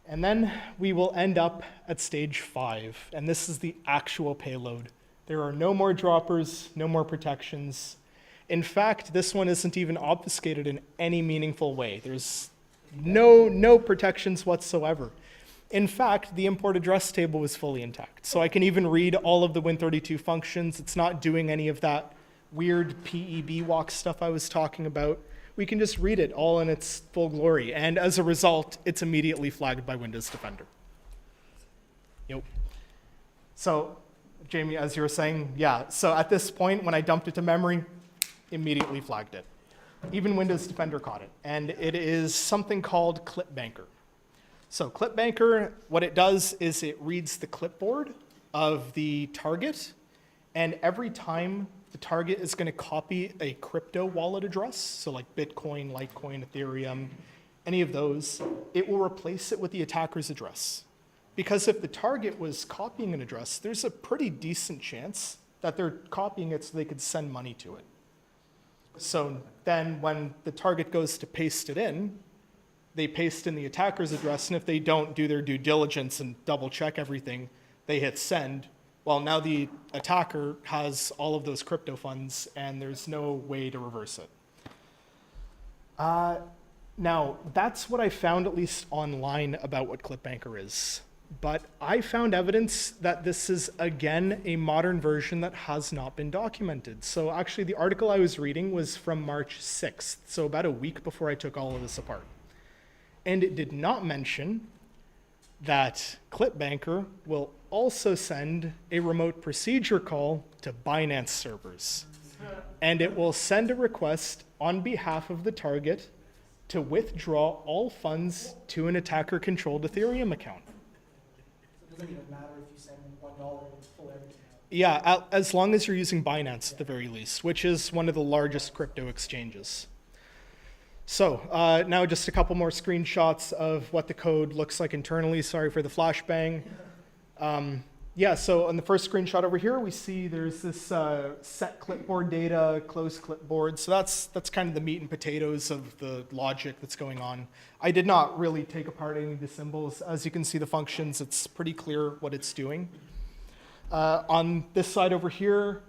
And then we will end up at stage 5, and this is the actual payload. There are no more droppers, no more protections. In fact, this one isn't even obfuscated in any meaningful way. There's no protections whatsoever. In fact, the import address table was fully intact. So I can even read all of the Win32 functions. It's not doing any of that weird PEB walk stuff I was talking about. We can just read it all in its full glory. And as a result, it's immediately flagged by Windows Defender. Yep. So, Jamie, as you were saying, yeah. So at this point, when I dumped it to memory, immediately flagged it. Even Windows Defender caught it. And it is something called Clipbanker. So Clipbanker, what it does is it reads the clipboard of the target. And every time the target is going to copy a crypto wallet address, so like Bitcoin, Litecoin, Ethereum, any of those, it will replace it with the attacker's address. Because if the target was copying an address, there's a pretty decent chance that they're copying it so they could send money to it. So then when the target goes to paste it in, they paste in the attacker's address, and if they don't do their due diligence and double check everything, they hit send. Well, now the attacker has all of those crypto funds, and there's no way to reverse it. Now, that's what I found, at least online, about what Clipbanker is. But I found evidence that this is, again, a modern version that has not been documented. So actually, the article I was reading was from March 6th, so about a week before I took all of this apart. And it did not mention that Clipbanker will also send a remote procedure call to Binance servers. And it will send a request on behalf of the target to withdraw all funds to an attacker-controlled Ethereum account. So it doesn't even matter if you send $1 and pull everything out. Yeah, as long as you're using Binance at the very least, which is one of the largest crypto exchanges. So now just a couple more screenshots of what the code looks like internally. Sorry for the flashbang. Yeah, so on the first screenshot over here, we see there's this set clipboard data, close clipboard. So that's kind of the meat and potatoes of the logic that's going on. I did not really take apart any of the symbols. As you can see the functions, it's pretty clear what it's doing. On this side over here,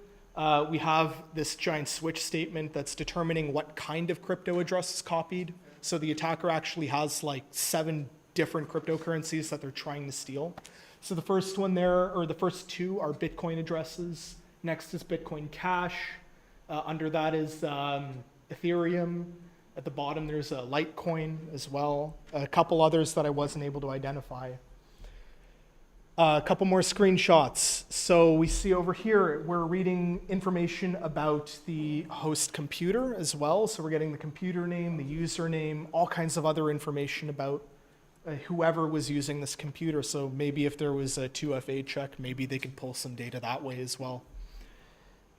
we have this giant switch statement that's determining what kind of crypto address is copied. So the attacker actually has like 7 different cryptocurrencies that they're trying to steal. So the first one there, or the first 2 are Bitcoin addresses. Next is Bitcoin Cash. Under that is Ethereum. At the bottom, there's a Litecoin as well. A couple others that I wasn't able to identify. A couple more screenshots. So we see over here, we're reading information about the host computer as well. So we're getting the computer name, the username, all kinds of other information about whoever was using this computer. So maybe if there was a 2FA check, maybe they could pull some data that way as well.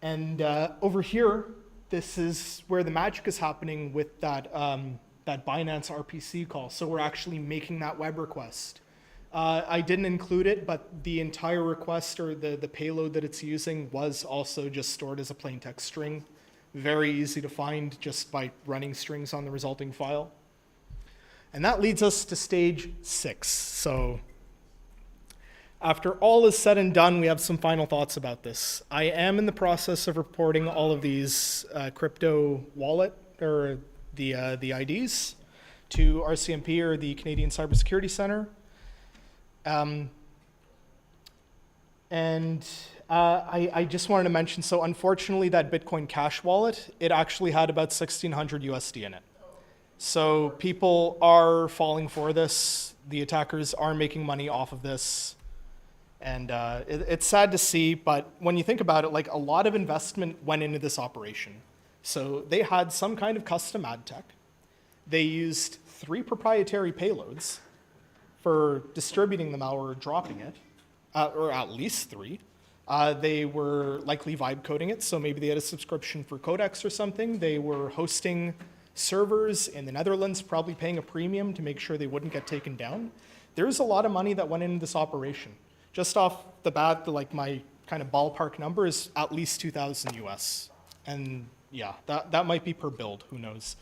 And over here, this is where the magic is happening with that, that Binance RPC call. So we're actually making that web request. I didn't include it, but the entire request or the payload that it's using was also just stored as a plain text string. Very easy to find just by running strings on the resulting file. And that leads us to stage 6. So after all is said and done, we have some final thoughts about this. I am in the process of reporting all of these crypto wallet or the IDs to RCMP or the Canadian Cybersecurity Center. I just wanted to mention, so unfortunately that Bitcoin Cash wallet, it actually had about 1,600 USD in it. So people are falling for this. The attackers are making money off of this. And it's sad to see, but when you think about it, like a lot of investment went into this operation. So they had some kind of custom ad tech. They used 3 proprietary payloads for distributing the malware or dropping it, or at least 3. They were likely vibe coding it, so maybe they had a subscription for Codex or something. They were hosting servers in the Netherlands, probably paying a premium to make sure they wouldn't get taken down. There's a lot of money that went into this operation. Just off the bat, like my kind of ballpark number is at least 2,000 US. And yeah, that might be per build, who knows.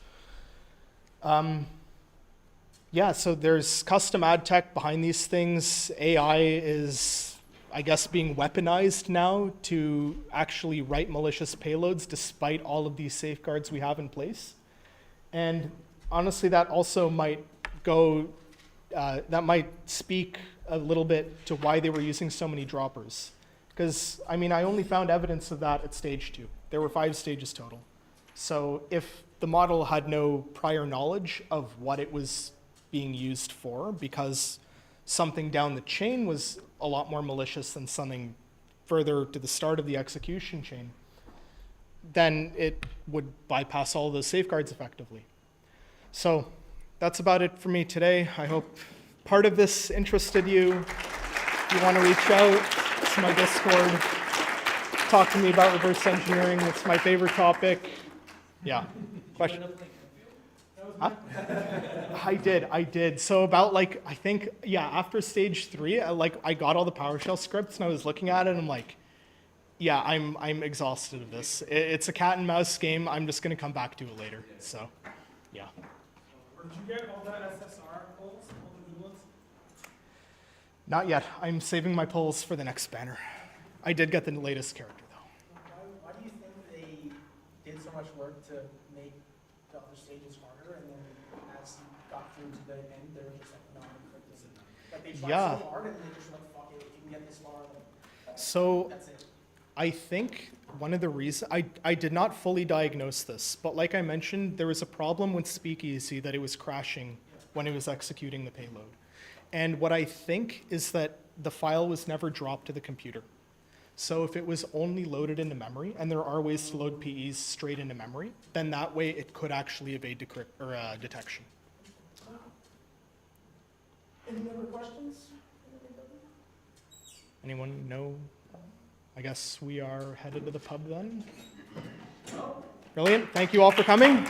Yeah, so there's custom ad tech behind these things. AI is, I guess, being weaponized now to actually write malicious payloads despite all of these safeguards we have in place. And honestly, that also might that might speak a little bit to why they were using so many droppers. Because, I mean, I only found evidence of that at stage 2. There were 5 stages total. So if the model had no prior knowledge of what it was being used for, because something down the chain was a lot more malicious than something further to the start of the execution chain, then it would bypass all those safeguards effectively. So that's about it for me today. I hope part of this interested you. If you want to reach out to my Discord, talk to me about reverse engineering. It's my favorite topic. Yeah. Question? Huh? I did. So about like, I think, yeah, after stage 3, I got all the PowerShell scripts and I was looking at it and I'm like, yeah, I'm exhausted of this. It's a cat and mouse game. I'm just going to come back to it later. So, yeah. Did you get all the SSR polls, all the new ones? Not yet. I'm saving my polls for the next banner. I did get the latest character though. Why do you think they did so much work to make the other stages harder, and then as you got through to the end, they were just like, no, like they tried Yeah. so hard, and they just were like, fuck it, if you can get this far, like, So that's it. I think one of the reasons, I did not fully diagnose this, but like I mentioned, there was a problem with Speakeasy that it was crashing when it was executing the payload. And what I think is that the file was never dropped to the computer. So if it was only loaded into memory, and there are ways to load PEs straight into memory, then that way it could actually evade detection. Any other questions? Anyone know? I guess we are headed to the pub then. Brilliant. Thank you all for coming.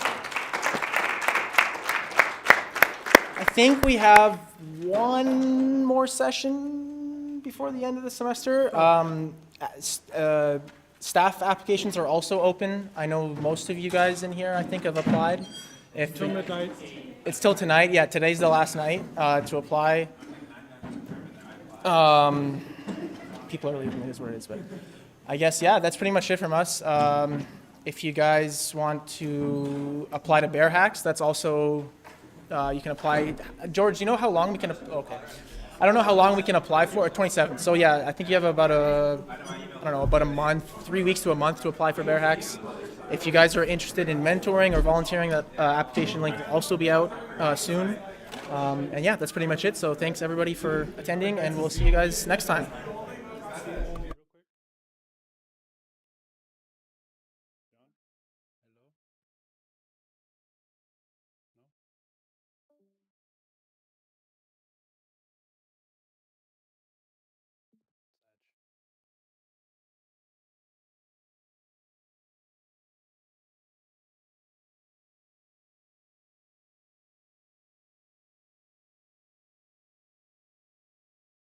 I think we have one more session before the end of the semester. Staff applications are also open. I know most of you guys in here, I think, have applied. Till midnight. It's till tonight. Yeah, today's the last night to apply. People are leaving, it is what it is, but I guess, yeah, that's pretty much it from us. If you guys want to apply to Bear Hacks, that's also, you can apply. George, do you know how long we can, okay. I don't know how long we can apply for, 27. So yeah, I think you have about about a month, 3 weeks to a month to apply for Bear Hacks. If you guys are interested in mentoring or volunteering, that application link will also be out soon. And yeah, that's pretty much it. So thanks everybody for attending, and we'll see you guys next time.